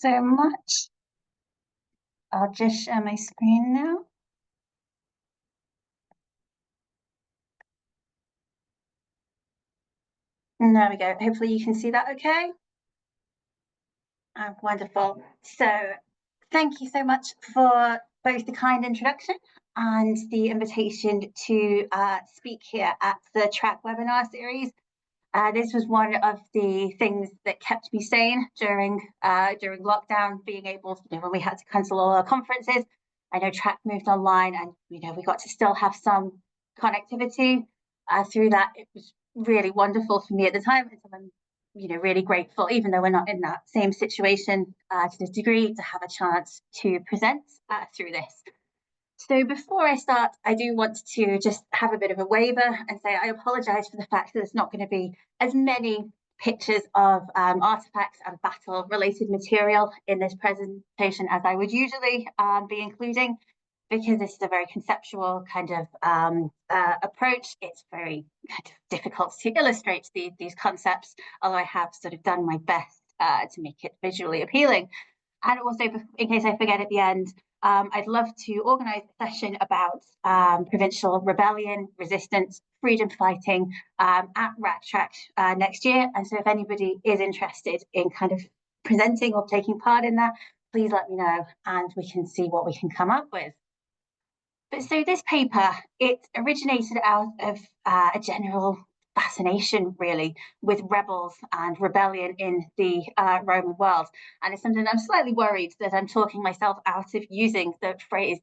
so much. I'll just share my screen now. And there we go. Hopefully you can see that okay. Oh, wonderful. So thank you so much for both the kind introduction and the invitation to speak here at the track webinar series. This was one of the things that kept me sane during lockdown, being able to, when we had to cancel all our conferences. I know track moved online, and we got to still have some connectivity through that. It was really wonderful for me at the time, and so I'm really grateful, even though we're not in that same situation to this degree, to have a chance to present through this. So before I start, I do want to just have a bit of a waiver and say I apologise for the fact that there's not going to be as many pictures of artefacts and battle-related material in this presentation as I would usually be including, because this is a very conceptual kind of approach. It's very kind of difficult to illustrate these concepts, although I have sort of done my best to make it visually appealing. And also, in case I forget at the end, I'd love to organise a session about provincial rebellion, resistance, freedom fighting at RatTrack next year. And so if anybody is interested in kind of presenting or taking part in that, please let me know and we can see what we can come up with. But so this paper, it originated out of a general fascination, really, with rebels and rebellion in the Roman world. And it's something I'm slightly worried that I'm talking myself out of using the phrase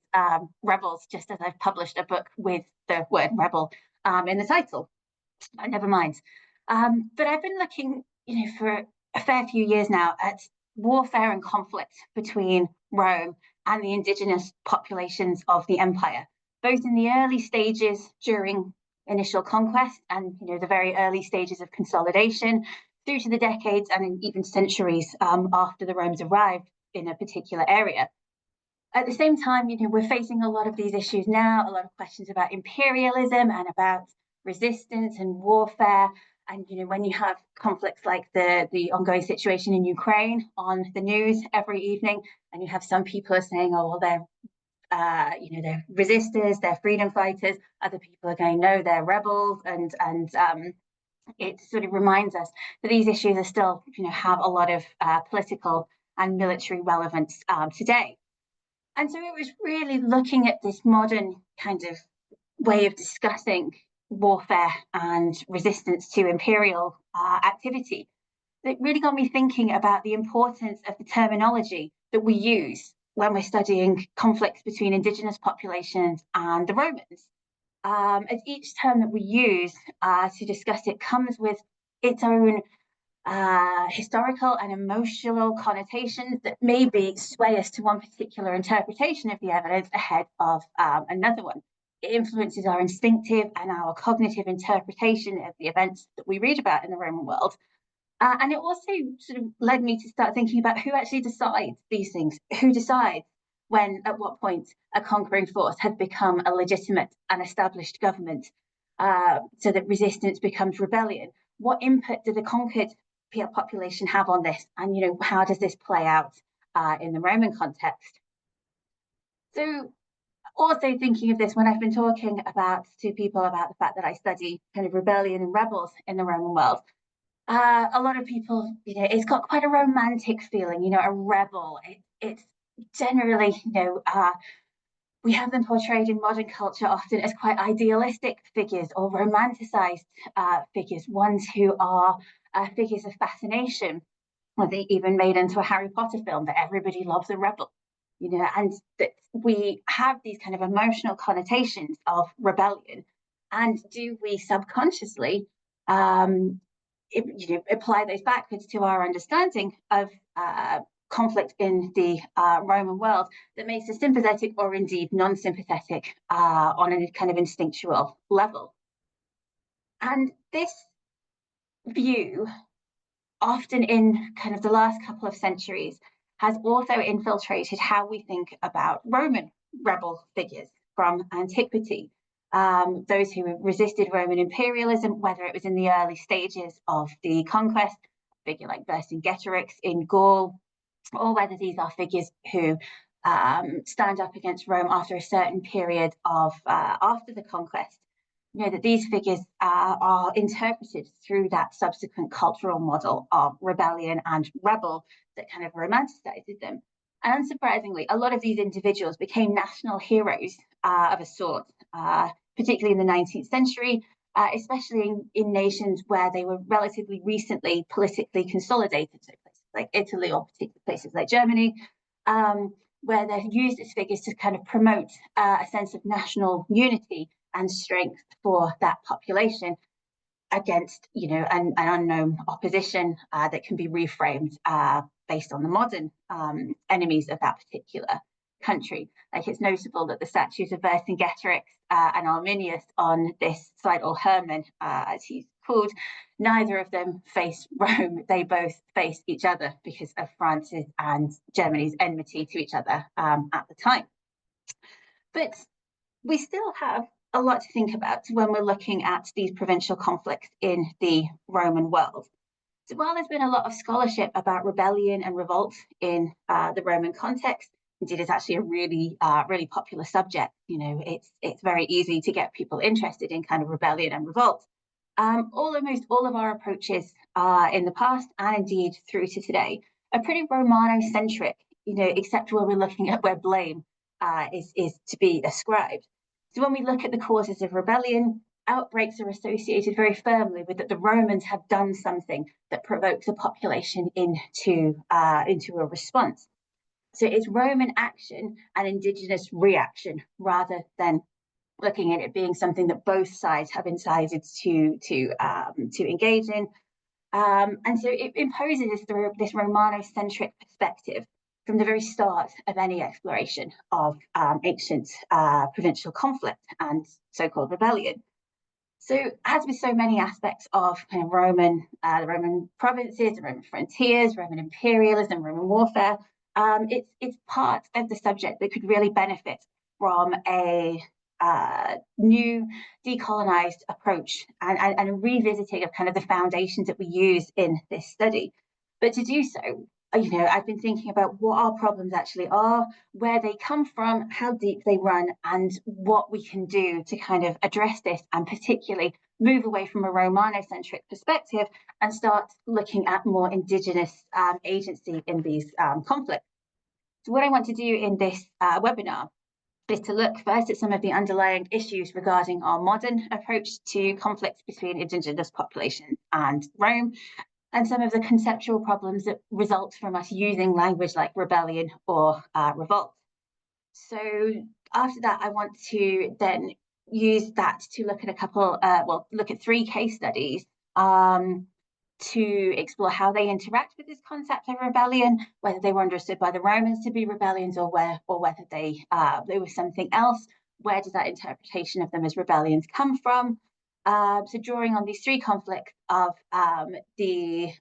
rebels, just as I've published a book with the word rebel in the title. But never mind. But I've been looking, for a fair few years now at warfare and conflict between Rome and the indigenous populations of the empire, both in the early stages during initial conquest and the very early stages of consolidation, through to the decades and even centuries after the Romans arrived in a particular area. At the same time, we're facing a lot of these issues now, a lot of questions about imperialism and about resistance and warfare. And when you have conflicts like the ongoing situation in Ukraine on the news every evening, and you have some people are saying, oh, well, they're resistors, they're freedom fighters. Other people are going, no, they're rebels, and it sort of reminds us that these issues are still, have a lot of political and military relevance today. And so it was really looking at this modern kind of way of discussing warfare and resistance to imperial activity that really got me thinking about the importance of the terminology that we use when we're studying conflicts between indigenous populations and the Romans. As each term that we use to discuss it comes with its own historical and emotional connotations that maybe sway us to one particular interpretation of the evidence ahead of another one. It influences our instinctive and our cognitive interpretation of the events that we read about in the Roman world. And it also sort of led me to start thinking about who actually decides these things, who decides when, at what point, a conquering force has become a legitimate and established government, so that resistance becomes rebellion. What input do the conquered population have on this? And, how does this play out in the Roman context? So also thinking of this when I've been talking to people about the fact that I study kind of rebellion and rebels in the Roman world, a lot of people, it's got quite a romantic feeling, a rebel. It's generally, we have them portrayed in modern culture often as quite idealistic figures or romanticized figures, ones who are figures of fascination, or they even made into a Harry Potter film that everybody loves a rebel, and that we have these kind of emotional connotations of rebellion. And do we subconsciously apply those backwards to our understanding of conflict in the Roman world that makes us sympathetic or indeed non-sympathetic on a kind of instinctual level? And this view, often in kind of the last couple of centuries, has also infiltrated how we think about Roman rebel figures from antiquity. Those who resisted Roman imperialism, whether it was in the early stages of the conquest, a figure like Vercingetorix in Gaul, or whether these are figures who stand up against Rome after a certain period of after the conquest. You know that these figures are interpreted through that subsequent cultural model of rebellion and rebel that kind of romanticizes them. And unsurprisingly, a lot of these individuals became national heroes of a sort, particularly in the 19th century, especially in nations where they were relatively recently politically consolidated, so places like Italy or particular places like Germany, where they're used as figures to kind of promote a sense of national unity and strength for that population against, you know, an unknown opposition that can be reframed based on the modern enemies of that particular country. Like, it's notable that the statues of Vercingetorix and Arminius on this slide, or Hermann, as he's called, neither of them face Rome. They both face each other because of France's and Germany's enmity to each other at the time. But we still have a lot to think about when we're looking at these provincial conflicts in the Roman world. So while there's been a lot of scholarship about rebellion and revolt in the Roman context, indeed it's actually a really popular subject. You know, it's very easy to get people interested in kind of rebellion and revolt. Almost all of our approaches in the past, and indeed through to today, are pretty Romano-centric, you know, except where we're looking at where blame is to be ascribed. So when we look at the causes of rebellion, outbreaks are associated very firmly with that the Romans have done something that provokes a population into a response. So it's Roman action and indigenous reaction, rather than looking at it being something that both sides have decided to engage in. And so it imposes this Romano-centric perspective from the very start of any exploration of ancient provincial conflict and so-called rebellion. So, as with so many aspects of kind of the Roman provinces, the Roman frontiers, Roman imperialism, Roman warfare, it's part of the subject that could really benefit from a new decolonised approach and a revisiting of kind of the foundations that we use in this study. But to do so, you know, I've been thinking about what our problems actually are, where they come from, how deep they run, and what we can do to kind of address this, and particularly move away from a Romano-centric perspective and start looking at more indigenous agency in these conflicts. So what I want to do in this webinar is to look first at some of the underlying issues regarding our modern approach to conflicts between indigenous populations and Rome, and some of the conceptual problems that result from us using language like rebellion or revolt. So after that, I want to then use that to look at look at 3 case studies to explore how they interact with this concept of rebellion, whether they were understood by the Romans to be rebellions or whether they were something else. Where does that interpretation of them as rebellions come from? So drawing on these 3 conflicts of the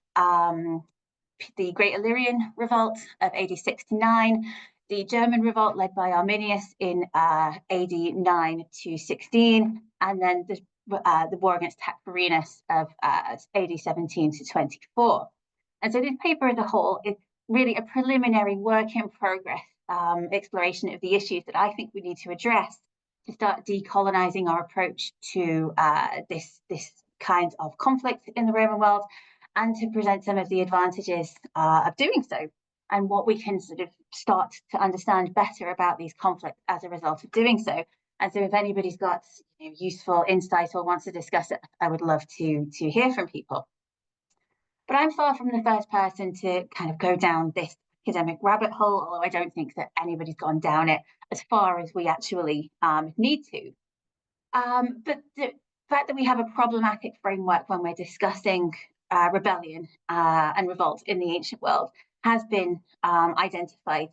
Great Illyrian Revolt of AD 6 to 9, the German revolt led by Arminius in AD 9 to 16, and then the war against Tacfarinas of AD 17 to 24. And so this paper as a whole is really a preliminary work in progress exploration of the issues that I think we need to address to start decolonizing our approach to this kind of conflict in the Roman world, and to present some of the advantages of doing so, and what we can sort of start to understand better about these conflicts as a result of doing so. And so if anybody's got useful insight or wants to discuss it, I would love to hear from people. But I'm far from the first person to kind of go down this academic rabbit hole, although I don't think that anybody's gone down it as far as we actually need to. But the fact that we have a problematic framework when we're discussing rebellion and revolt in the ancient world has been identified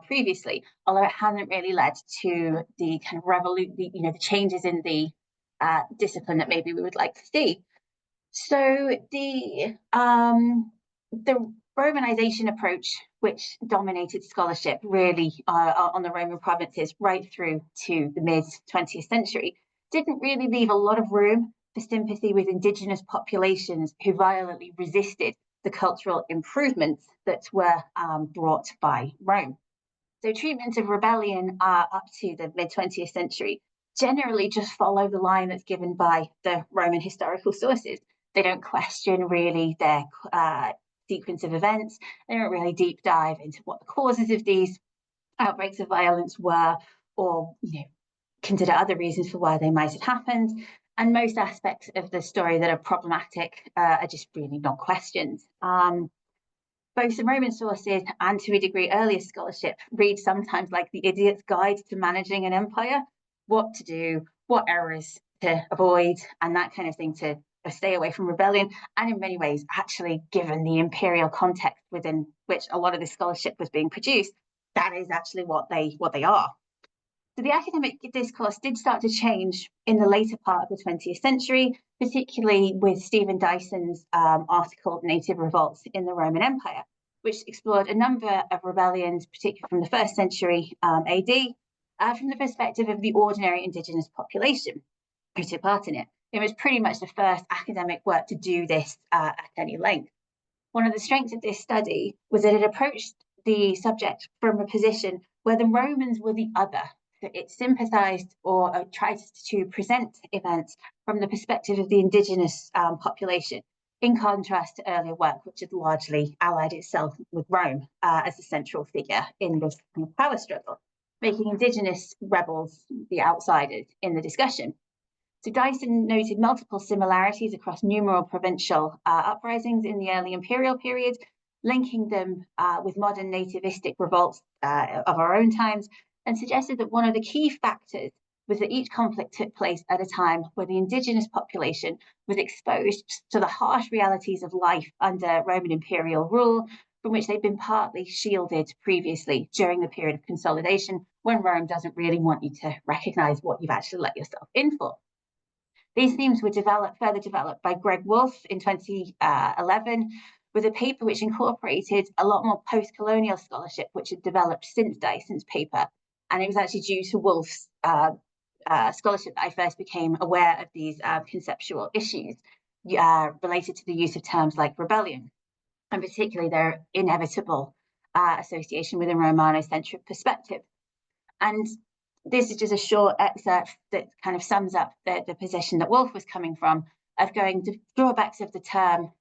previously, although it hasn't really led to the kind of the changes in the discipline that maybe we would like to see. So the Romanization approach, which dominated scholarship really on the Roman provinces right through to the mid-20th century, didn't really leave a lot of room for sympathy with indigenous populations who violently resisted the cultural improvements that were brought by Rome. So treatment of rebellion up to the mid-20th century generally just follow the line that's given by the Roman historical sources. They don't question really their sequence of events. They don't really deep dive into what the causes of these outbreaks of violence were, or consider other reasons for why they might have happened. And most aspects of the story that are problematic are just really not questioned. Both the Roman sources and, to a degree, earlier scholarship read sometimes like the idiot's guide to managing an empire, what to do, what errors to avoid, and that kind of thing to stay away from rebellion. And in many ways, actually, given the imperial context within which a lot of this scholarship was being produced, that is actually what they are. So the academic discourse did start to change in the later part of the 20th century, particularly with Stephen Dyson's article, Native Revolts in the Roman Empire, which explored a number of rebellions, particularly from the 1st century AD, from the perspective of the ordinary indigenous population who took part in it. It was pretty much the first academic work to do this at any length. One of the strengths of this study was that it approached the subject from a position where the Romans were the other. So it sympathized or tried to present events from the perspective of the indigenous population, in contrast to earlier work, which had largely allied itself with Rome as a central figure in this power struggle, making indigenous rebels the outsiders in the discussion. So Dyson noted multiple similarities across numerous provincial uprisings in the early imperial period, linking them with modern nativistic revolts of our own times, and suggested that one of the key factors was that each conflict took place at a time where the indigenous population was exposed to the harsh realities of life under Roman imperial rule, from which they'd been partly shielded previously during the period of consolidation, when Rome doesn't really want you to recognize what you've actually let yourself in for. These themes were further developed by Greg Wolfe in 2011, with a paper which incorporated a lot more post-colonial scholarship, which had developed since Dyson's paper. And it was actually due to Wolfe's scholarship that I first became aware of these conceptual issues related to the use of terms like rebellion, and particularly their inevitable association with a Romano-centric perspective. And this is just a short excerpt that kind of sums up the position that Wolfe was coming from, of going to drawbacks of the term,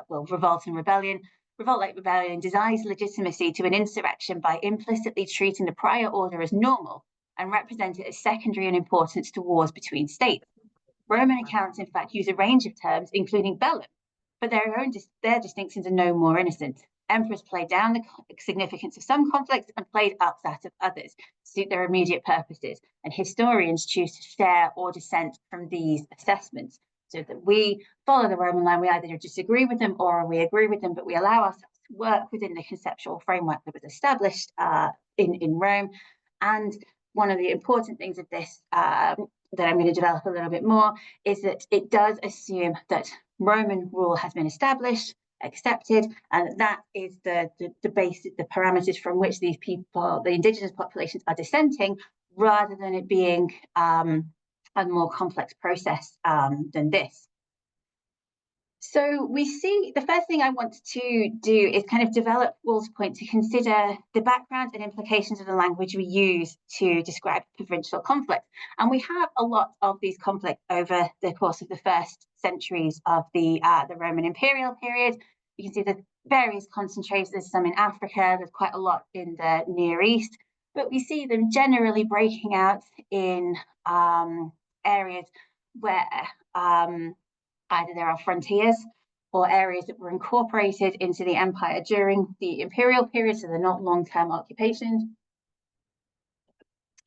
revolt and rebellion. Revolt, like rebellion, denies legitimacy to an insurrection by implicitly treating the prior order as normal and represent it as secondary in importance to wars between states. Roman accounts, in fact, use a range of terms, including bellum, but their distinctions are no more innocent. Emperors played down the significance of some conflicts and played up that of others to suit their immediate purposes, and historians choose to share or dissent from these assessments, so that we follow the Roman line. We either disagree with them or we agree with them, but we allow ourselves to work within the conceptual framework that was established in Rome. And one of the important things of this that I'm going to develop a little bit more is that it does assume that Roman rule has been established, accepted, and that is the basic, the parameters from which these people, the indigenous populations, are dissenting, rather than it being a more complex process than this. So we see, the first thing I want to do is kind of develop Wolfe's point to consider the background and implications of the language we use to describe provincial conflict. And we have a lot of these conflicts over the course of the first centuries of the Roman imperial period. You can see the various concentrations. There's some in Africa, there's quite a lot in the Near East, but we see them generally breaking out in areas where either there are frontiers or areas that were incorporated into the empire during the imperial period, so they're not long-term occupations.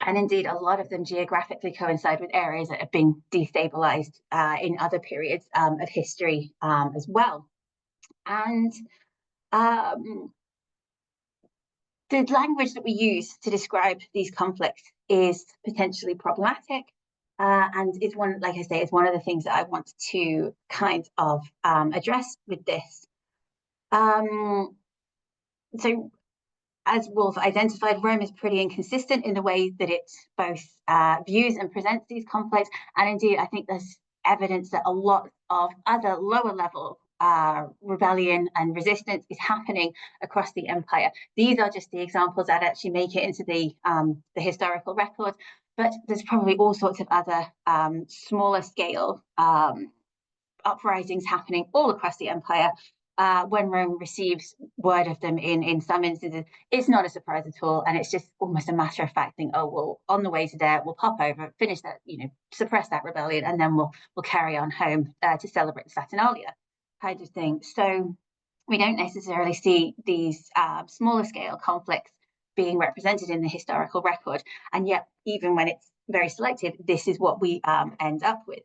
And indeed, a lot of them geographically coincide with areas that have been destabilized in other periods of history as well. And the language that we use to describe these conflicts is potentially problematic. And it's one, like I say, it's one of the things that I want to kind of address with this. So, as Wolfe identified, Rome is pretty inconsistent in the way that it both views and presents these conflicts. And indeed, I think there's evidence that a lot of other lower level rebellion and resistance is happening across the empire. These are just the examples that actually make it into the historical record, but there's probably all sorts of other smaller scale uprisings happening all across the empire. When Rome receives word of them in some instances, it's not a surprise at all, and it's just almost a matter of fact thing. Oh, well, on the way to there, we'll pop over, finish that, suppress that rebellion, and then we'll carry on home to celebrate the Saturnalia, kind of thing. So we don't necessarily see these smaller scale conflicts being represented in the historical record, and yet even when it's very selective, this is what we end up with.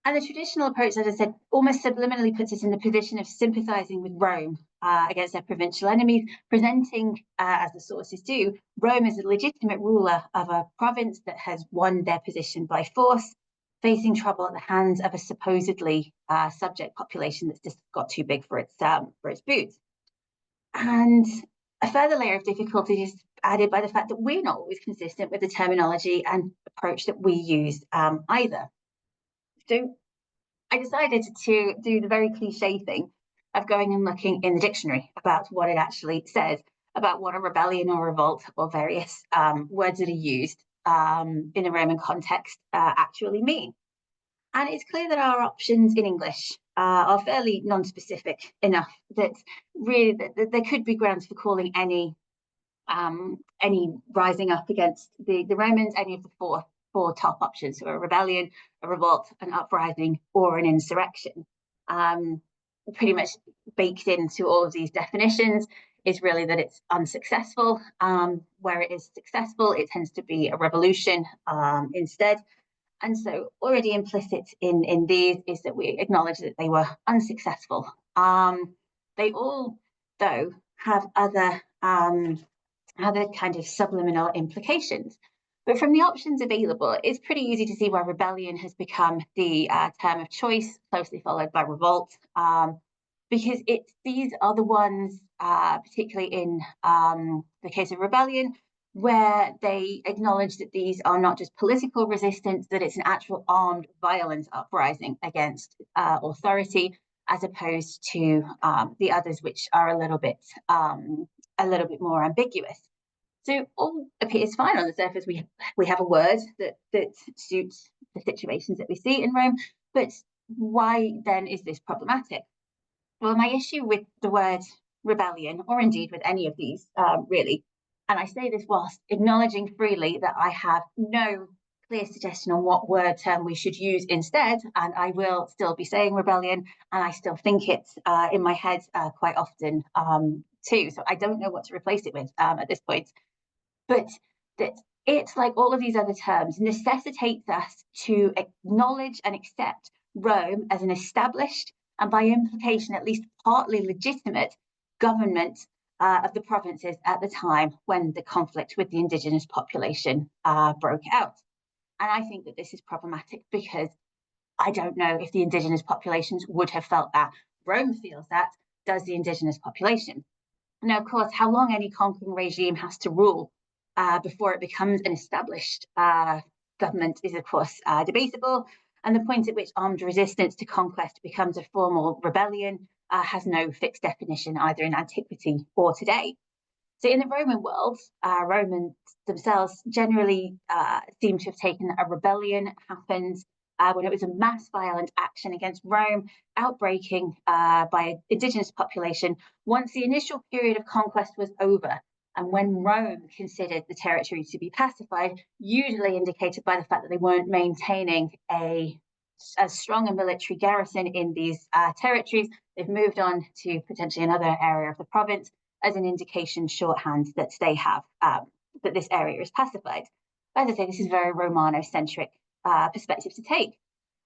And the traditional approach, as I said, almost subliminally puts us in the position of sympathizing with Rome against their provincial enemies, presenting, as the sources do, Rome as a legitimate ruler of a province that has won their position by force, facing trouble at the hands of a supposedly subject population that's just got too big for its boots. And a further layer of difficulty is added by the fact that we're not always consistent with the terminology and approach that we use either. So I decided to do the very cliche thing of going and looking in the dictionary about what it actually says about what a rebellion or revolt or various words that are used in the Roman context actually mean. And it's clear that our options in English are fairly non-specific enough that really that there could be grounds for calling any rising up against the Romans any of the four top options, so a rebellion, a revolt, an uprising, or an insurrection. Pretty much baked into all of these definitions is really that it's unsuccessful. Where it is successful, it tends to be a revolution instead. And so already implicit in these is that we acknowledge that they were unsuccessful. They all, though, have other kind of subliminal implications. But from the options available, it's pretty easy to see why rebellion has become the term of choice, closely followed by revolt, because these are the ones, particularly in the case of rebellion, where they acknowledge that these are not just political resistance, that it's an actual armed, violent uprising against authority, as opposed to the others, which are a little bit more ambiguous. So all appears fine on the surface. We have a word that suits the situations that we see in Rome, but why then is this problematic? Well, my issue with the word rebellion, or indeed with any of these, really, and I say this whilst acknowledging freely that I have no clear suggestion on what word term we should use instead, and I will still be saying rebellion, and I still think it's in my head quite often too. So I don't know what to replace it with at this point. But that it, like all of these other terms, necessitates us to acknowledge and accept Rome as an established and by implication at least partly legitimate government of the provinces at the time when the conflict with the indigenous population broke out. And I think that this is problematic because I don't know if the indigenous populations would have felt that. Rome feels that, does the indigenous population. Now, of course, how long any conquering regime has to rule before it becomes an established government is, of course, debatable. And the point at which armed resistance to conquest becomes a formal rebellion has no fixed definition either in antiquity or today. So in the Roman world, Romans themselves generally seem to have taken a rebellion happened when it was a mass violent action against Rome, outbreaking by an indigenous population once the initial period of conquest was over. And when Rome considered the territory to be pacified, usually indicated by the fact that they weren't maintaining as strong a military garrison in these territories, they've moved on to potentially another area of the province as an indication shorthand that they have, that this area is pacified. As I say, this is a very Romano-centric perspective to take.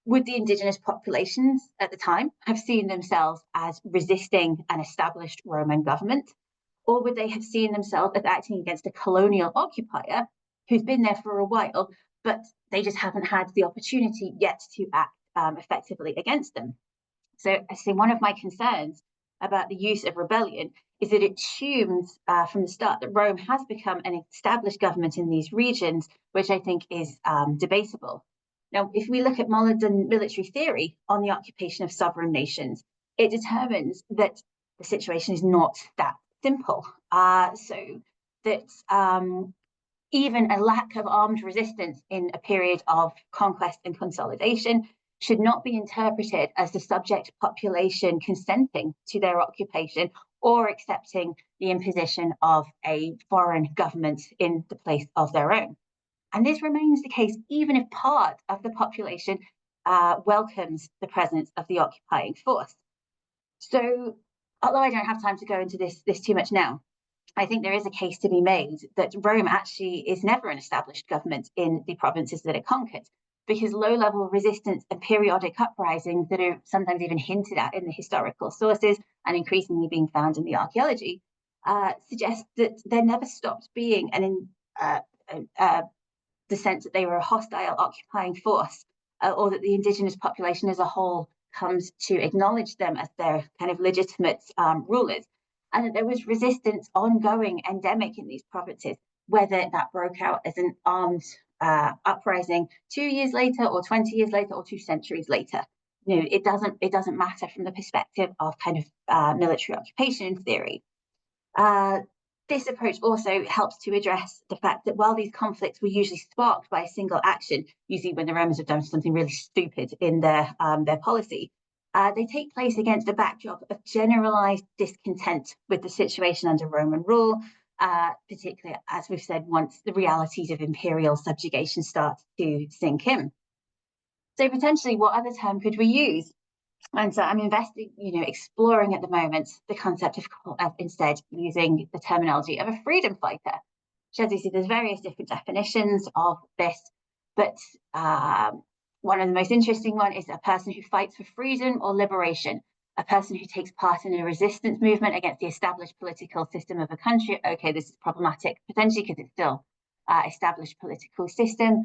Would the indigenous populations at the time have seen themselves as resisting an established Roman government? Or would they have seen themselves as acting against a colonial occupier who's been there for a while, but they just haven't had the opportunity yet to act effectively against them? So I say one of my concerns about the use of rebellion is that it assumes from the start that Rome has become an established government in these regions, which I think is debatable. Now, if we look at modern military theory on the occupation of sovereign nations, it determines that the situation is not that simple. So that even a lack of armed resistance in a period of conquest and consolidation should not be interpreted as the subject population consenting to their occupation or accepting the imposition of a foreign government in the place of their own. And this remains the case even if part of the population welcomes the presence of the occupying force. So, although I don't have time to go into this too much now, I think there is a case to be made that Rome actually is never an established government in the provinces that it conquered, because low-level resistance and periodic uprisings that are sometimes even hinted at in the historical sources and increasingly being found in the archaeology suggest that there never stopped being the sense that they were a hostile occupying force, or that the indigenous population as a whole comes to acknowledge them as their kind of legitimate rulers, and that there was resistance ongoing, endemic in these provinces, whether that broke out as an armed uprising 2 years later, or 20 years later, or 2 centuries later. You know, it doesn't matter from the perspective of kind of military occupation theory. This approach also helps to address the fact that while these conflicts were usually sparked by a single action, usually when the Romans have done something really stupid in their policy, they take place against a backdrop of generalized discontent with the situation under Roman rule, particularly, as we've said, once the realities of imperial subjugation start to sink in. So potentially, what other term could we use? And so I'm exploring at the moment the concept of instead using the terminology of a freedom fighter, which, as you see, there's various different definitions of this, but one of the most interesting one is a person who fights for freedom or liberation, a person who takes part in a resistance movement against the established political system of a country. Okay, this is problematic potentially because it's still established political system.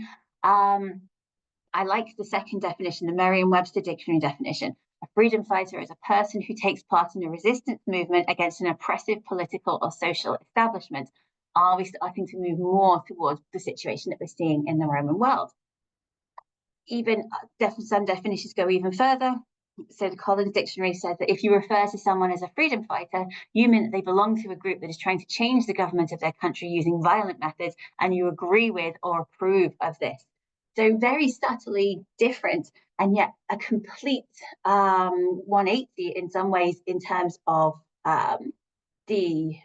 I like the second definition, the Merriam-Webster dictionary definition. A freedom fighter is a person who takes part in a resistance movement against an oppressive political or social establishment. Are we starting to move more towards the situation that we're seeing in the Roman world? Even some definitions go even further. So the Collins Dictionary says that if you refer to someone as a freedom fighter, you mean that they belong to a group that is trying to change the government of their country using violent methods, and you agree with or approve of this. So very subtly different, and yet a complete 180 in some ways in terms of the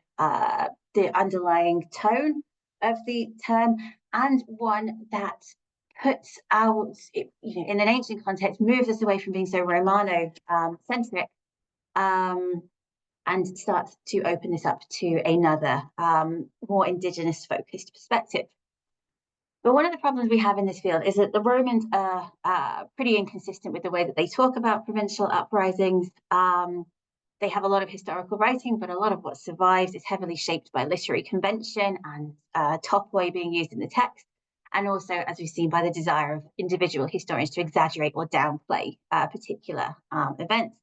underlying tone of the term, and one that puts out, in an ancient context, moves us away from being so Romano-centric and starts to open this up to another more indigenous-focused perspective. But one of the problems we have in this field is that the Romans are pretty inconsistent with the way that they talk about provincial uprisings. They have a lot of historical writing, but a lot of what survives is heavily shaped by literary convention and topoi being used in the text, and also, as we've seen, by the desire of individual historians to exaggerate or downplay particular events.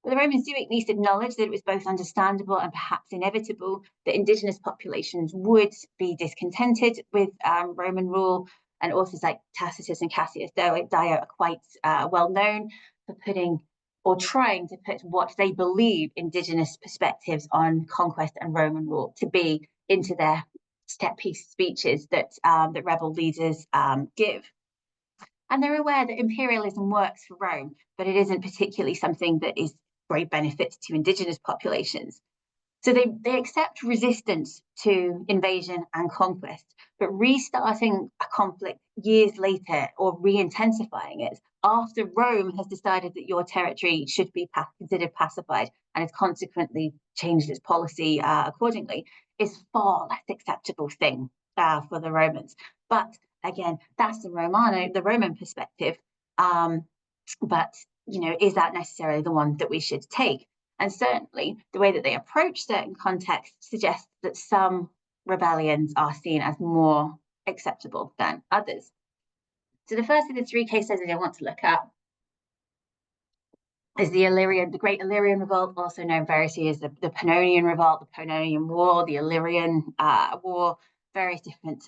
But the Romans do at least acknowledge that it was both understandable and perhaps inevitable that indigenous populations would be discontented with Roman rule, and authors like Tacitus and Cassius Dio are quite well known for putting or trying to put what they believe indigenous perspectives on conquest and Roman rule to be into their set piece speeches that rebel leaders give. And they're aware that imperialism works for Rome, but it isn't particularly something that is great benefit to indigenous populations. So they accept resistance to invasion and conquest, but restarting a conflict years later or re-intensifying it after Rome has decided that your territory should be considered pacified and has consequently changed its policy accordingly is far less acceptable thing for the Romans. But again, that's the Roman perspective. But is that necessarily the one that we should take? And certainly the way that they approach certain contexts suggests that some rebellions are seen as more acceptable than others. So the first of the 3 case studies I want to look at is the Great Illyrian Revolt, also known variously as the Pannonian Revolt, the Pannonian War, the Illyrian War, various different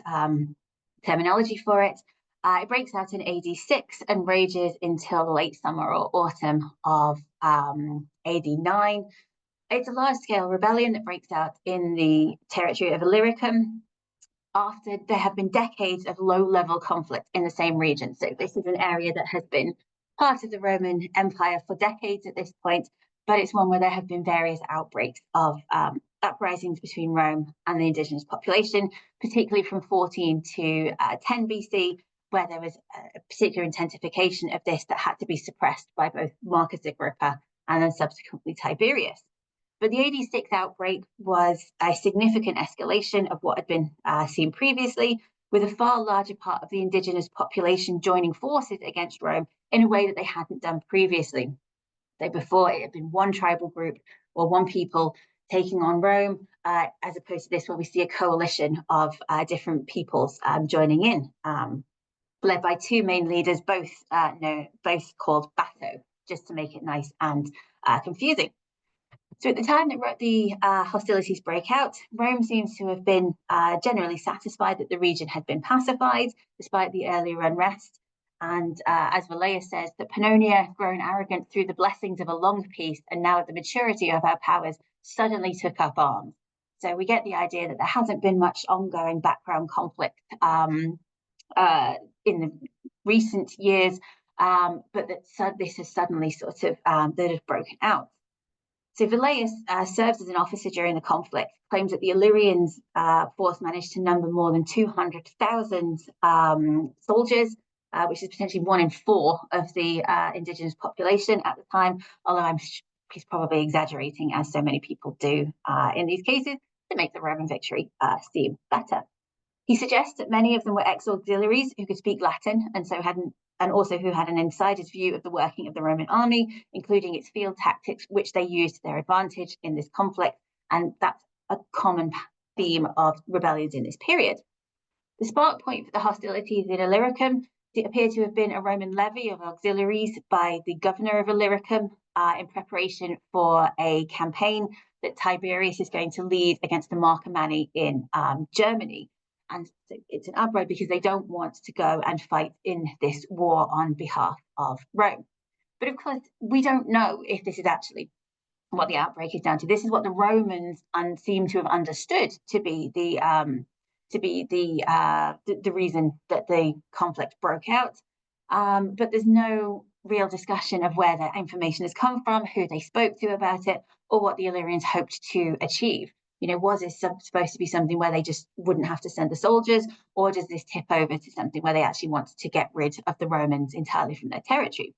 terminology for it. It breaks out in AD 6 and rages until the late summer or autumn of AD 9. It's a large-scale rebellion that breaks out in the territory of Illyricum after there have been decades of low-level conflict in the same region. So this is an area that has been part of the Roman Empire for decades at this point, but it's one where there have been various outbreaks of uprisings between Rome and the indigenous population, particularly from 14 to 10 BC, where there was a particular intensification of this that had to be suppressed by both Marcus Agrippa and then subsequently Tiberius. But the AD 6 outbreak was a significant escalation of what had been seen previously, with a far larger part of the indigenous population joining forces against Rome in a way that they hadn't done previously. So before, it had been one tribal group or one people taking on Rome, as opposed to this, where we see a coalition of different peoples joining in, led by two main leaders, both called Bato, just to make it nice and confusing. So at the time that the hostilities break out, Rome seems to have been generally satisfied that the region had been pacified, despite the earlier unrest. And as Valea says, that Pannonia, grown arrogant through the blessings of a long peace, and now at the maturity of our powers, suddenly took up arms. So we get the idea that there hasn't been much ongoing background conflict in the recent years, but that this has suddenly sort of that has broken out. So Velleius serves as an officer during the conflict, claims that the Illyrians' force managed to number more than 200,000 soldiers, which is potentially 1 in 4 of the indigenous population at the time, although he's probably exaggerating, as so many people do in these cases, to make the Roman victory seem better. He suggests that many of them were ex-auxiliaries who could speak Latin and also who had an insider's view of the working of the Roman army, including its field tactics, which they used to their advantage in this conflict. And that's a common theme of rebellions in this period. The spark point for the hostilities in Illyricum appear to have been a Roman levy of auxiliaries by the governor of Illyricum in preparation for a campaign that Tiberius is going to lead against the Marcomanni in Germany. And it's an uprising because they don't want to go and fight in this war on behalf of Rome. But of course, we don't know if this is actually what the outbreak is down to. This is what the Romans seem to have understood to be the reason that the conflict broke out. But there's no real discussion of where that information has come from, who they spoke to about it, or what the Illyrians hoped to achieve. You know, was this supposed to be something where they just wouldn't have to send the soldiers, or does this tip over to something where they actually wanted to get rid of the Romans entirely from their territory?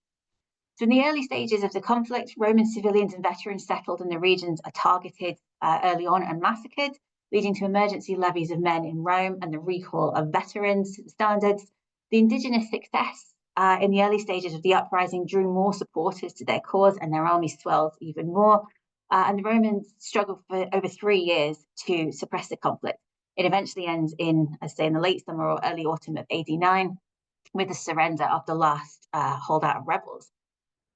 So in the early stages of the conflict, Roman civilians and veterans settled in the regions are targeted early on and massacred, leading to emergency levies of men in Rome and the recall of veterans standards. The indigenous success in the early stages of the uprising drew more supporters to their cause, and their army swelled even more. And the Romans struggled for over 3 years to suppress the conflict. It eventually ends in, I say, in the late summer or early autumn of AD 9, with the surrender of the last holdout of rebels.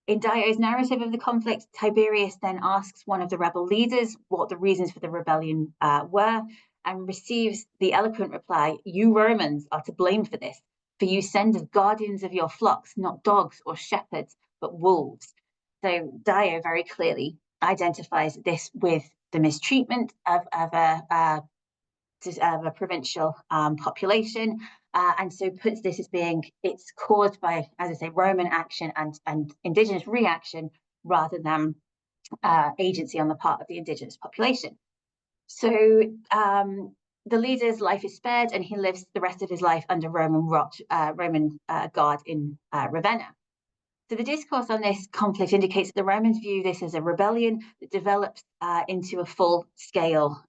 In Dio's narrative of the conflict, Tiberius then asks one of the rebel leaders what the reasons for the rebellion were, and receives the eloquent reply, "You Romans are to blame for this, for you send as guardians of your flocks, not dogs or shepherds, but wolves." So Dio very clearly identifies this with the mistreatment of a provincial population, and so puts this as being, it's caused by, as I say, Roman action and indigenous reaction rather than agency on the part of the indigenous population. So the leader's life is spared, and he lives the rest of his life under Roman guard in Ravenna. So the discourse on this conflict indicates that the Romans view this as a rebellion that develops into a full-scale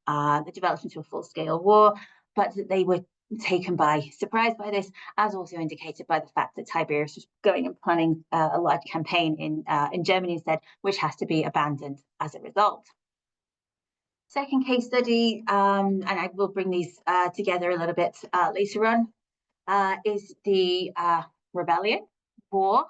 war, but that they were taken by surprise by this, as also indicated by the fact that Tiberius was going and planning a large campaign in Germany instead, which has to be abandoned as a result. Second case study, and I will bring these together a little bit later on, is the rebellion, war,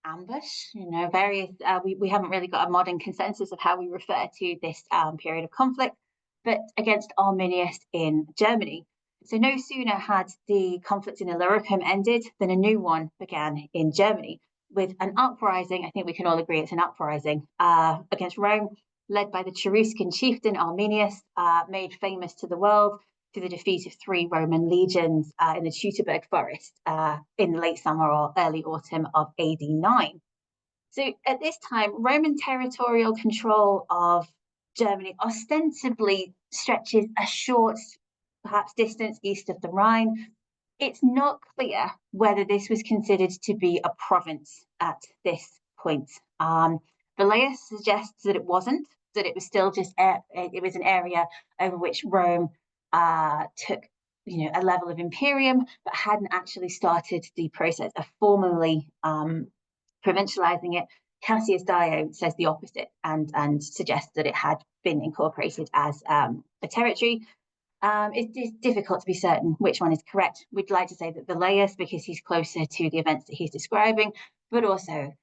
ambush. You know, various we haven't really got a modern consensus of how we refer to this period of conflict, but against Arminius in Germany. So no sooner had the conflict in Illyricum ended than a new one began in Germany, with an uprising, I think we can all agree it's an uprising, against Rome, led by the Cheruscan chieftain Arminius, made famous to the world through the defeat of 3 Roman legions in the Teutoburg forest in the late summer or early autumn of AD 9. So at this time, Roman territorial control of Germany ostensibly stretches a short, perhaps distance east of the Rhine. It's not clear whether this was considered to be a province at this point. Velleius suggests that it wasn't, that it was still just it was an area over which Rome took a level of imperium, but hadn't actually started the process of formally provincializing it. Cassius Dio says the opposite and suggests that it had been incorporated as a territory. It's difficult to be certain which one is correct. We'd like to say that Velleius, because he's closer to the events that he's describing, but also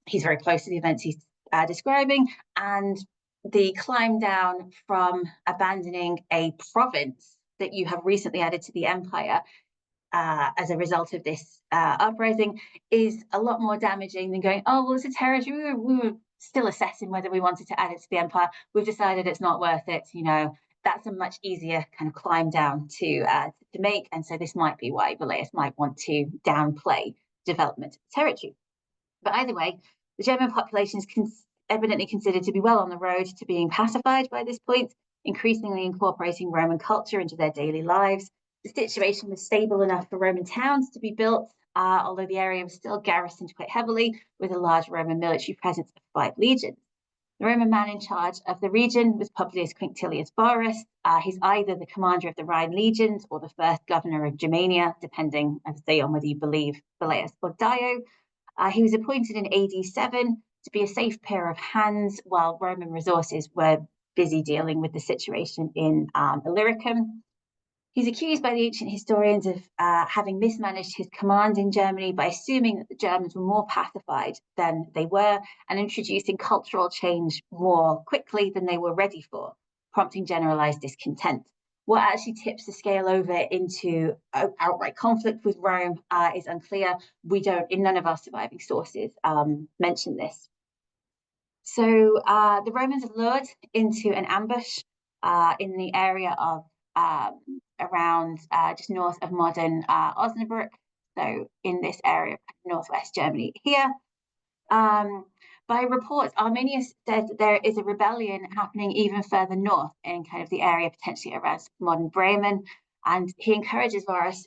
he's very close to the events he's describing, and the climb down from abandoning a province that you have recently added to the empire as a result of this uprising is a lot more damaging than going, oh, well, it's a territory. We were still assessing whether we wanted to add it to the empire. We've decided it's not worth it. That's a much easier kind of climb down to make. And so this might be why Velleius might want to downplay development of the territory. But either way, the German population is evidently considered to be well on the road to being pacified by this point, increasingly incorporating Roman culture into their daily lives. The situation was stable enough for Roman towns to be built, although the area was still garrisoned quite heavily with a large Roman military presence of 5 legions. The Roman man in charge of the region was Publius Quinctilius Varus. He's either the commander of the Rhine legions or the first governor of Germania, depending, as I say, on whether you believe Velleius or Dio. He was appointed in AD 7 to be a safe pair of hands while Roman resources were busy dealing with the situation in Illyricum. He's accused by the ancient historians of having mismanaged his command in Germany by assuming that the Germans were more pacified than they were and introducing cultural change more quickly than they were ready for, prompting generalized discontent. What actually tips the scale over into outright conflict with Rome is unclear. We don't, in none of our surviving sources, mention this. So the Romans are lured into an ambush in the area of around just north of modern Osnabrück, so in this area of northwest Germany here. By reports, Arminius says that there is a rebellion happening even further north in kind of the area potentially around modern Bremen, and he encourages Varus,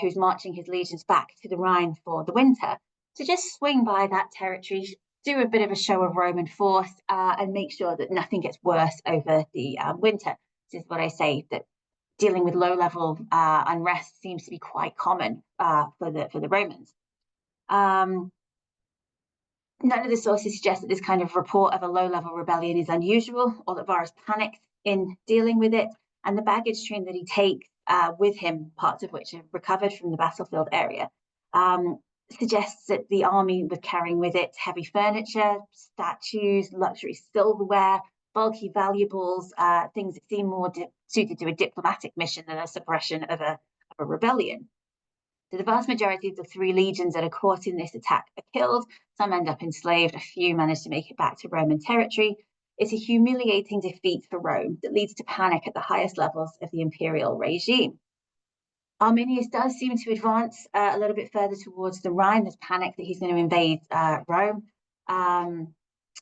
who's marching his legions back to the Rhine for the winter, to just swing by that territory, do a bit of a show of Roman force, and make sure that nothing gets worse over the winter. This is what I say, that dealing with low-level unrest seems to be quite common for the Romans. None of the sources suggest that this kind of report of a low-level rebellion is unusual, or that Varus panicked in dealing with it. And the baggage train that he takes with him, parts of which are recovered from the battlefield area, suggests that the army was carrying with it heavy furniture, statues, luxury silverware, bulky valuables, things that seem more suited to a diplomatic mission than a suppression of a rebellion. So the vast majority of the 3 legions that are caught in this attack are killed. Some end up enslaved. A few manage to make it back to Roman territory. It's a humiliating defeat for Rome that leads to panic at the highest levels of the imperial regime. Arminius does seem to advance a little bit further towards the Rhine. There's panic that he's going to invade Rome.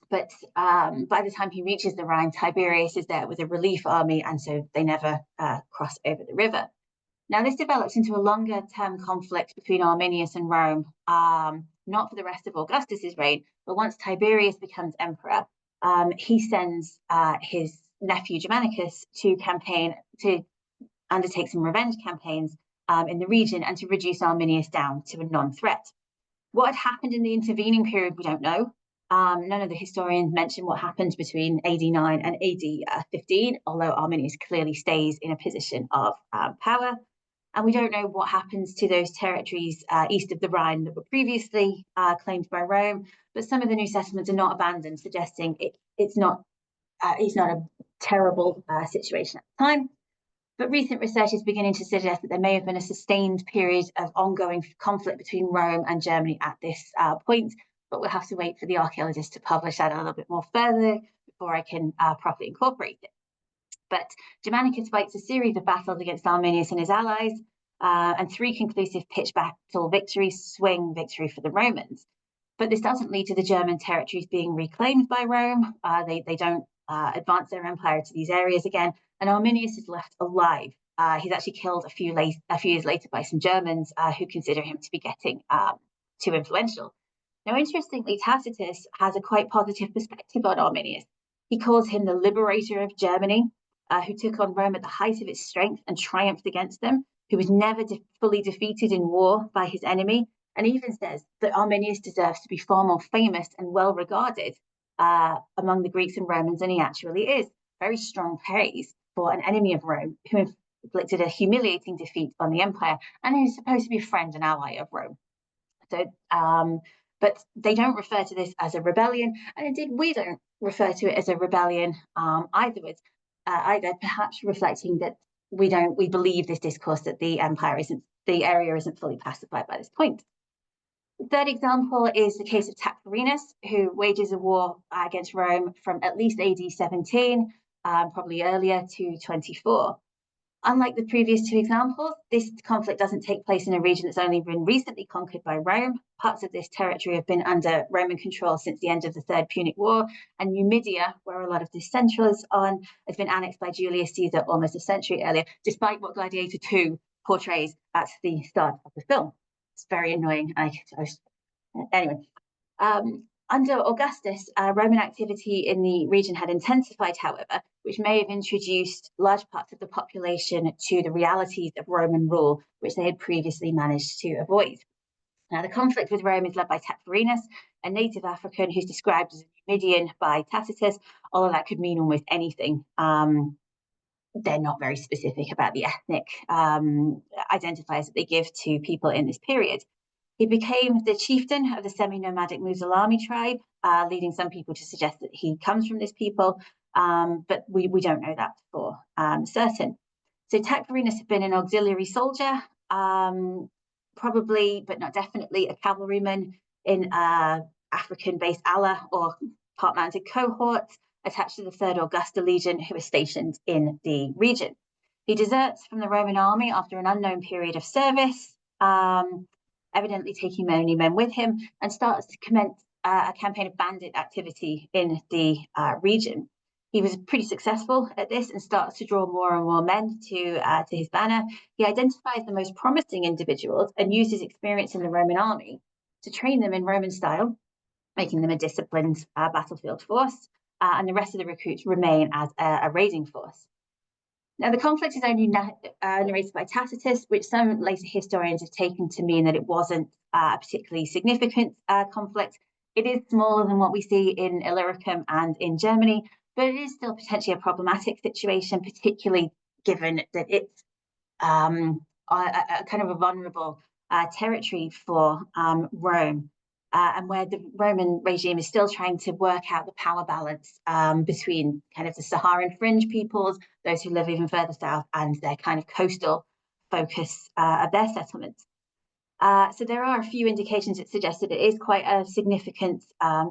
But by the time he reaches the Rhine, Tiberius is there with a relief army, and so they never cross over the river. Now, this develops into a longer-term conflict between Arminius and Rome, not for the rest of Augustus's reign, but once Tiberius becomes emperor, he sends his nephew Germanicus to undertake some revenge campaigns in the region and to reduce Arminius down to a non-threat. What had happened in the intervening period, we don't know. None of the historians mention what happened between AD 9 and AD 15, although Arminius clearly stays in a position of power. And we don't know what happens to those territories east of the Rhine that were previously claimed by Rome, but some of the new settlements are not abandoned, suggesting it's not a terrible situation at the time. But recent research is beginning to suggest that there may have been a sustained period of ongoing conflict between Rome and Germany at this point, but we'll have to wait for the archaeologists to publish that a little bit more further before I can properly incorporate it. But Germanicus fights a series of battles against Arminius and his allies, and 3 conclusive pitched battle victories swing victory for the Romans. But this doesn't lead to the German territories being reclaimed by Rome. They don't advance their empire to these areas again, and Arminius is left alive. He's actually killed a few years later by some Germans who consider him to be getting too influential. Now, interestingly, Tacitus has a quite positive perspective on Arminius. He calls him the liberator of Germany, who took on Rome at the height of its strength and triumphed against them, who was never fully defeated in war by his enemy, and even says that Arminius deserves to be far more famous and well regarded among the Greeks and Romans than he actually is. Very strong praise for an enemy of Rome who inflicted a humiliating defeat on the empire and who's supposed to be a friend and ally of Rome. So, but they don't refer to this as a rebellion, and indeed we don't refer to it as a rebellion either, perhaps reflecting that we believe this discourse that the area isn't fully pacified by this point. The third example is the case of Tacfarinas, who wages a war against Rome from at least AD 17, probably earlier, to 24. Unlike the previous 2 examples, this conflict doesn't take place in a region that's only been recently conquered by Rome. Parts of this territory have been under Roman control since the end of the Third Punic War, and Numidia, where a lot of this central is on, has been annexed by Julius Caesar almost a century earlier, despite what Gladiator 2 portrays at the start of the film. It's very annoying. Anyway. Under Augustus, Roman activity in the region had intensified, however, which may have introduced large parts of the population to the realities of Roman rule, which they had previously managed to avoid. Now, the conflict with Rome is led by Tacfarinas, a native African who's described as a Numidian by Tacitus, although that could mean almost anything. They're not very specific about the ethnic identifiers that they give to people in this period. He became the chieftain of the semi-nomadic Musalami tribe, leading some people to suggest that he comes from this people, but we don't know that for certain. So Tacfarinas had been an auxiliary soldier, probably, but not definitely, a cavalryman in African-based ala or part-mounted cohorts attached to the 3rd Augusta Legion, who was stationed in the region. He deserts from the Roman army after an unknown period of service, evidently taking many men with him, and starts to commence a campaign of bandit activity in the region. He was pretty successful at this and starts to draw more and more men to his banner. He identifies the most promising individuals and uses experience in the Roman army to train them in Roman style, making them a disciplined battlefield force, and the rest of the recruits remain as a raiding force. Now, the conflict is only narrated by Tacitus, which some later historians have taken to mean that it wasn't a particularly significant conflict. It is smaller than what we see in Illyricum and in Germany, but it is still potentially a problematic situation, particularly given that it's a kind of a vulnerable territory for Rome, and where the Roman regime is still trying to work out the power balance between kind of the Saharan fringe peoples, those who live even further south, and their kind of coastal focus of their settlements. So there are a few indications that suggest that it is quite a significant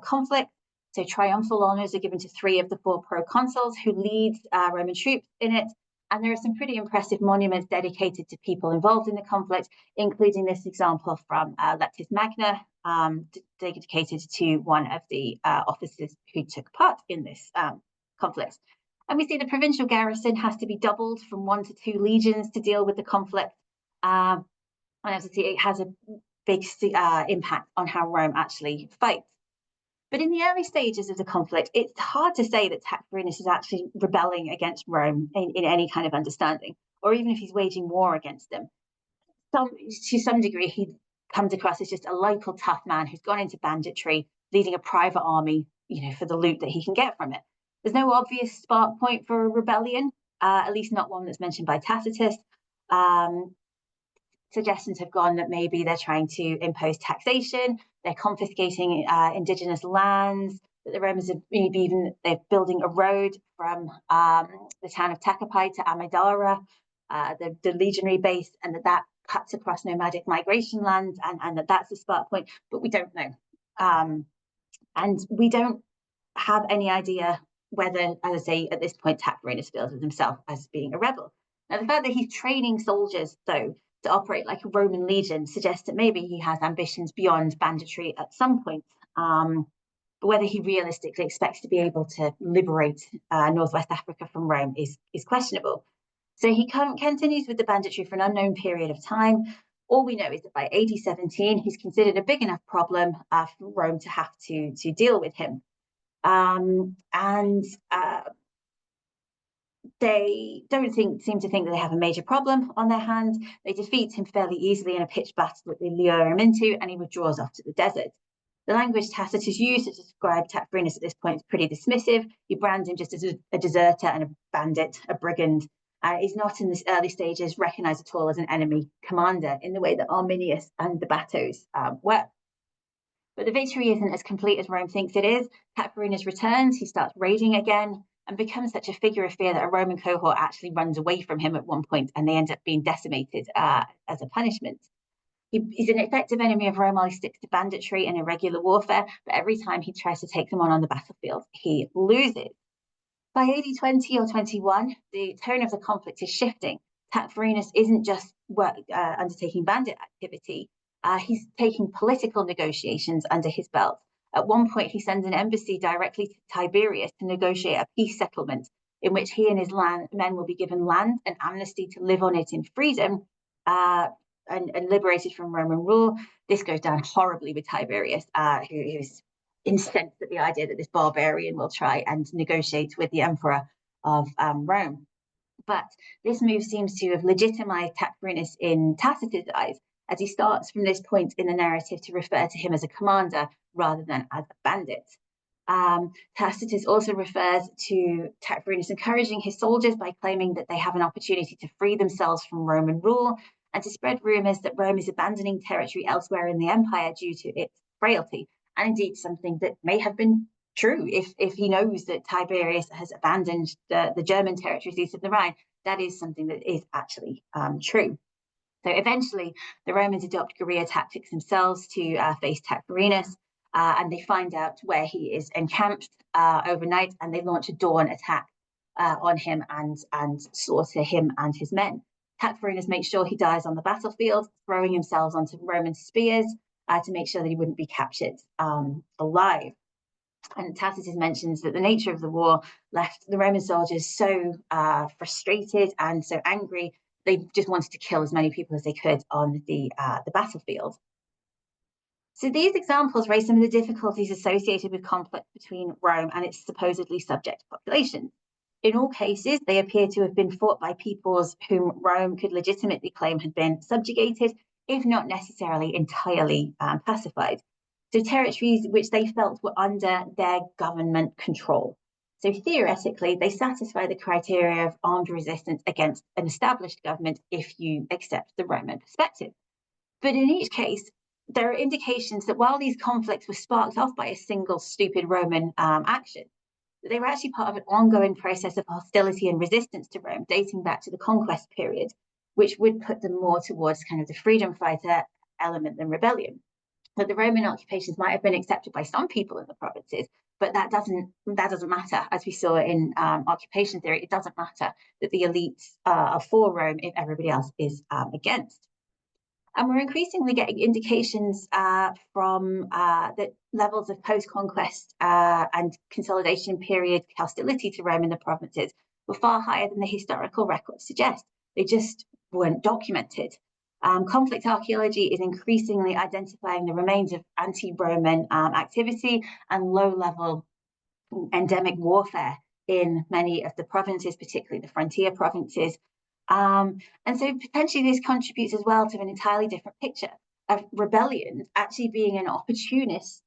conflict. So triumphal honours are given to 3 of the 4 proconsuls who lead Roman troops in it. And there are some pretty impressive monuments dedicated to people involved in the conflict, including this example from Leptis Magna, dedicated to one of the officers who took part in this conflict. And we see the provincial garrison has to be doubled from 1 to 2 legions to deal with the conflict. And obviously it has a big impact on how Rome actually fights. But in the early stages of the conflict, it's hard to say that Tacfarinas is actually rebelling against Rome in any kind of understanding, or even if he's waging war against them. To some degree, he comes across as just a local tough man who's gone into banditry, leading a private army, for the loot that he can get from it. There's no obvious spark point for a rebellion, at least not one that's mentioned by Tacitus. Suggestions have gone that maybe they're trying to impose taxation, they're confiscating indigenous lands, that the Romans are maybe even they're building a road from the town of Tacapai to Amadara, the legionary base, and that cuts across nomadic migration lands, and that's the spark point, but we don't know. And we don't have any idea whether, as I say, at this point, Tacfarinas feels of himself as being a rebel. Now, the fact that he's training soldiers, though, to operate like a Roman legion suggests that maybe he has ambitions beyond banditry at some point. But whether he realistically expects to be able to liberate Northwest Africa from Rome is questionable. So he continues with the banditry for an unknown period of time. All we know is that by AD 17, he's considered a big enough problem for Rome to have to deal with him. They don't seem to think that they have a major problem on their hands. They defeat him fairly easily in a pitched battle that they lure him into, and he withdraws off to the desert. The language Tacitus used to describe Tacfarinas at this point is pretty dismissive. He brands him just as a deserter and a bandit, a brigand. He's not in the early stages recognized at all as an enemy commander in the way that Arminius and the Batos were. But the victory isn't as complete as Rome thinks it is. Tacfarinas returns, he starts raiding again, and becomes such a figure of fear that a Roman cohort actually runs away from him at one point, and they end up being decimated as a punishment. He's an effective enemy of Rome while he sticks to banditry and irregular warfare, but every time he tries to take them on the battlefield, he loses. By AD 20 or 21, the tone of the conflict is shifting. Tacfarinas isn't just undertaking bandit activity, he's taking political negotiations under his belt. At one point, he sends an embassy directly to Tiberius to negotiate a peace settlement in which he and his men will be given land and amnesty to live on it in freedom and liberated from Roman rule. This goes down horribly with Tiberius, who's incensed at the idea that this barbarian will try and negotiate with the emperor of Rome. But this move seems to have legitimized Tacfarinas in Tacitus' eyes, as he starts from this point in the narrative to refer to him as a commander rather than as a bandit. Tacitus also refers to Tacfarinas encouraging his soldiers by claiming that they have an opportunity to free themselves from Roman rule and to spread rumors that Rome is abandoning territory elsewhere in the empire due to its frailty, and indeed something that may have been true. If he knows that Tiberius has abandoned the German territories east of the Rhine, that is something that is actually true. So eventually, the Romans adopt guerrilla tactics themselves to face Tacfarinas, and they find out where he is encamped overnight, and they launch a dawn attack on him and slaughter him and his men. Tacfarinas makes sure he dies on the battlefield, throwing himself onto Roman spears to make sure that he wouldn't be captured alive. And Tacitus mentions that the nature of the war left the Roman soldiers so frustrated and so angry, they just wanted to kill as many people as they could on the battlefield. So these examples raise some of the difficulties associated with conflict between Rome and its supposedly subject population. In all cases, they appear to have been fought by peoples whom Rome could legitimately claim had been subjugated, if not necessarily entirely pacified. So territories which they felt were under their government control. So theoretically, they satisfy the criteria of armed resistance against an established government if you accept the Roman perspective. But in each case, there are indications that while these conflicts were sparked off by a single stupid Roman action, they were actually part of an ongoing process of hostility and resistance to Rome, dating back to the conquest period, which would put them more towards kind of the freedom fighter element than rebellion. That the Roman occupations might have been accepted by some people in the provinces, but that doesn't matter, as we saw in occupation theory. It doesn't matter that the elites are for Rome if everybody else is against. And we're increasingly getting indications from that levels of post-conquest and consolidation period hostility to Rome in the provinces were far higher than the historical records suggest. They just weren't documented. Conflict archaeology is increasingly identifying the remains of anti-Roman activity and low-level endemic warfare in many of the provinces, particularly the frontier provinces. And so potentially this contributes as well to an entirely different picture of rebellion actually being an opportunist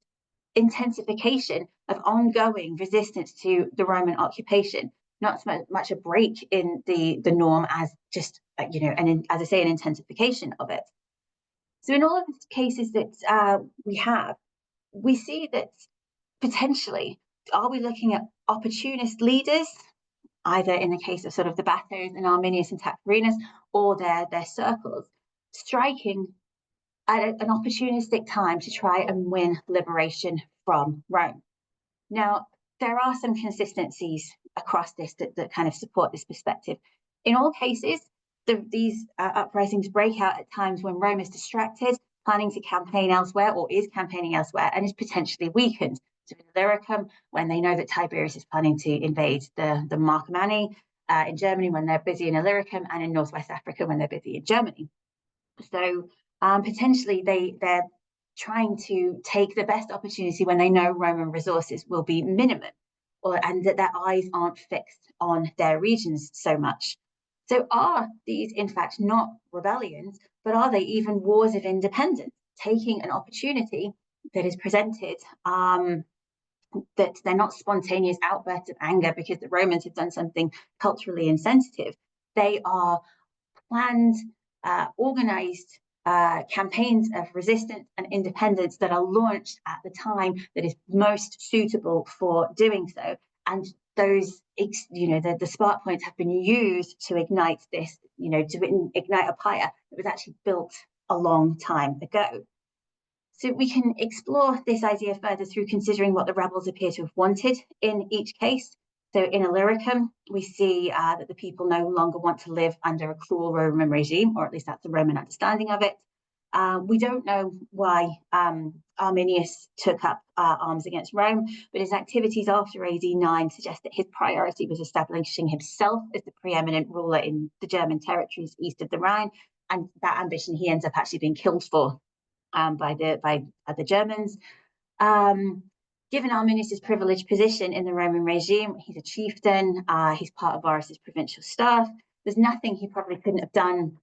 intensification of ongoing resistance to the Roman occupation, not so much a break in the norm as just, as I say, an intensification of it. So in all of the cases that we see that potentially, are we looking at opportunist leaders either in the case of sort of the Bathos and Arminius and Tacfarinas, or their circles, striking at an opportunistic time to try and win liberation from Rome. Now, there are some consistencies across this that kind of support this perspective. In all cases, these uprisings break out at times when Rome is distracted, planning to campaign elsewhere, or is campaigning elsewhere, and is potentially weakened. So in Illyricum, when they know that Tiberius is planning to invade the Marcomanni, in Germany when they're busy in Illyricum, and in Northwest Africa when they're busy in Germany. So potentially they're trying to take the best opportunity when they know Roman resources will be minimum, and that their eyes aren't fixed on their regions so much. So are these in fact not rebellions, but are they even wars of independence, taking an opportunity that is presented, that they're not spontaneous outbursts of anger because the Romans have done something culturally insensitive. They are planned, organised campaigns of resistance and independence that are launched at the time that is most suitable for doing so. And those, the spark points have been used to ignite this, to ignite a pyre that was actually built a long time ago. So we can explore this idea further through considering what the rebels appear to have wanted in each case. So in Illyricum, we see that the people no longer want to live under a cruel Roman regime, or at least that's the Roman understanding of it. We don't know why Arminius took up arms against Rome, but his activities after AD 9 suggest that his priority was establishing himself as the preeminent ruler in the German territories east of the Rhine, and that ambition he ends up actually being killed for by the Germans. Given Arminius' privileged position in the Roman regime, he's a chieftain, he's part of Varus's provincial staff. There's nothing he probably couldn't have done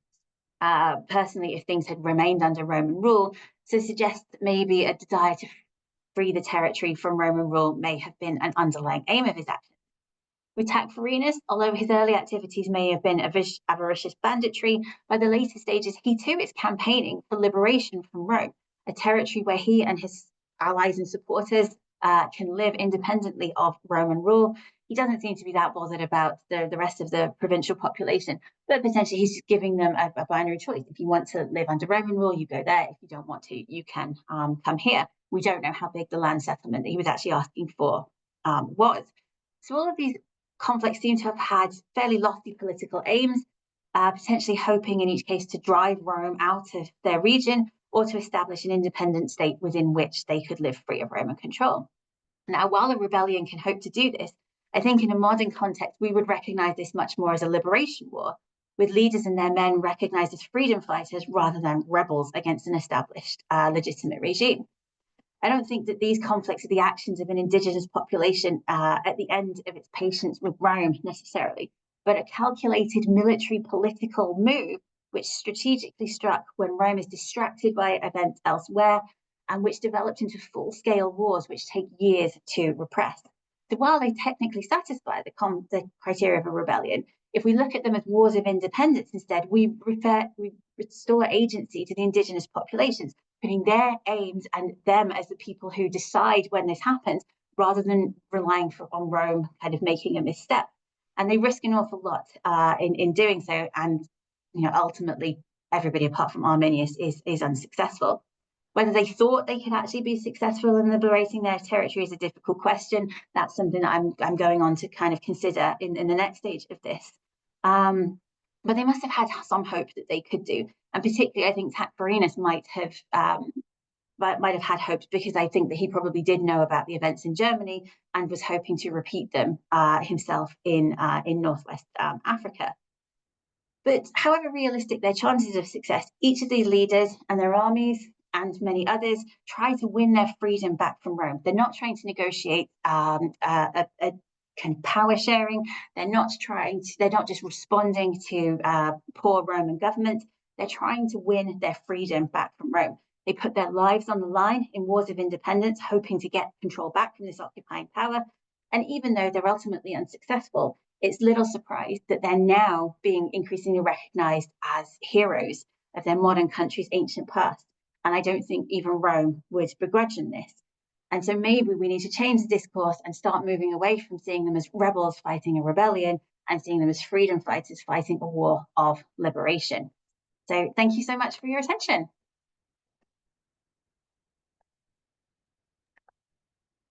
personally if things had remained under Roman rule. So suggests that maybe a desire to free the territory from Roman rule may have been an underlying aim of his actions. With Tacfarinas, although his early activities may have been avaricious banditry, by the later stages, he too is campaigning for liberation from Rome, a territory where he and his allies and supporters can live independently of Roman rule. He doesn't seem to be that bothered about the rest of the provincial population, but potentially he's just giving them a binary choice. If you want to live under Roman rule, you go there. If you don't want to, you can come here. We don't know how big the land settlement that he was actually asking for was. So all of these conflicts seem to have had fairly lofty political aims, potentially hoping in each case to drive Rome out of their region or to establish an independent state within which they could live free of Roman control. Now, while a rebellion can hope to do this, I think in a modern context, we would recognize this much more as a liberation war, with leaders and their men recognized as freedom fighters rather than rebels against an established legitimate regime. I don't think that these conflicts are the actions of an indigenous population at the end of its patience with Rome necessarily, but a calculated military political move which strategically struck when Rome is distracted by events elsewhere, and which developed into full-scale wars which take years to repress. So while they technically satisfy the criteria of a rebellion, if we look at them as wars of independence instead, we restore agency to the indigenous populations, putting their aims and them as the people who decide when this happens, rather than relying on Rome kind of making a misstep. And they risk an awful lot in doing so. And ultimately, everybody apart from Arminius is unsuccessful. Whether they thought they could actually be successful in liberating their territory is a difficult question. That's something that I'm going on to kind of consider in the next stage of this. But they must have had some hope that they could do. And particularly, I think Tacfarinas might have had hopes, because I think that he probably did know about the events in Germany and was hoping to repeat them himself in Northwest Africa. But however realistic their chances of success, each of these leaders and their armies and many others try to win their freedom back from Rome. They're not trying to negotiate a kind of power sharing. They're not just responding to poor Roman government. They're trying to win their freedom back from Rome. They put their lives on the line in wars of independence, hoping to get control back from this occupying power. And even though they're ultimately unsuccessful, it's little surprise that they're now being increasingly recognized as heroes of their modern country's ancient past. And I don't think even Rome would begrudge them this. And so maybe we need to change the discourse and start moving away from seeing them as rebels fighting a rebellion and seeing them as freedom fighters fighting a war of liberation. So thank you so much for your attention.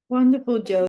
Wonderful, Jo.